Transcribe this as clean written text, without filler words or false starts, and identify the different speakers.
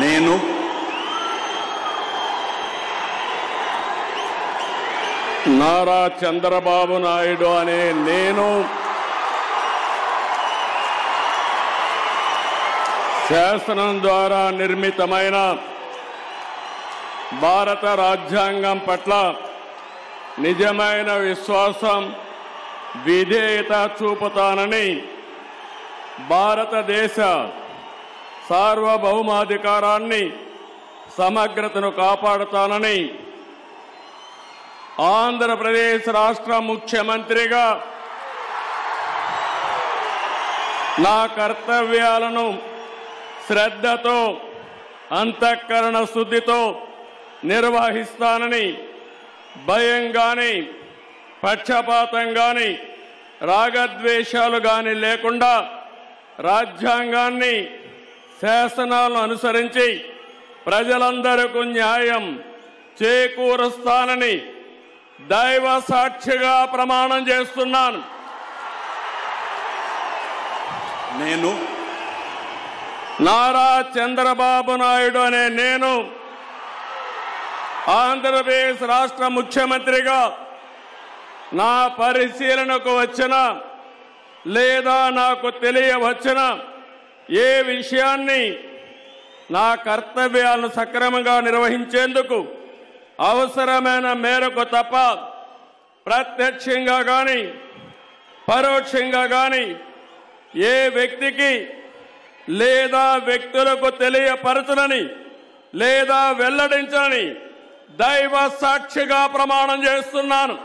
Speaker 1: నేను
Speaker 2: నారా చంద్రబాబు నాయుడు అనే నేను శాసనం ద్వారా నిర్మితమైన భారత రాజ్యాంగం పట్ల నిజమైన విశ్వాసం విధేయత చూపుతానని భారతదేశ సార్వభౌమాధికారాన్ని సమగ్రతను కాపాడుతానని ఆంధ్రప్రదేశ్ రాష్ట్ర ముఖ్యమంత్రిగా నా కర్తవ్యాలను శ్రద్ధతో అంతఃకరణ శుద్ధితో నిర్వహిస్తానని భయం గాని పక్షపాతం గాని రాగద్వేషాలు గాని లేకుండా రాజ్యాంగాన్ని శాసనాలను అనుసరించి ప్రజలందరికీ న్యాయం చేకూరుస్తానని దైవ సాక్షిగా ప్రమాణం చేస్తున్నాను.
Speaker 1: నేను
Speaker 2: నారా చంద్రబాబు నాయుడు అనే నేను ఆంధ్రప్రదేశ్ రాష్ట్ర ముఖ్యమంత్రిగా నా పరిశీలనకు వచ్చిన లేదా నాకు తెలియవచ్చిన ఏ విషయాన్ని నా కర్తవ్యాలను సక్రమంగా నిర్వహించేందుకు అవసరమైన మేరకు తప్ప ప్రత్యక్షంగా గాని పరోక్షంగా గాని ఏ వ్యక్తికి లేదా వ్యక్తులకు తెలియపరచనని లేదా వెల్లడించనని దైవ సాక్షిగా ప్రమాణం చేస్తున్నాను.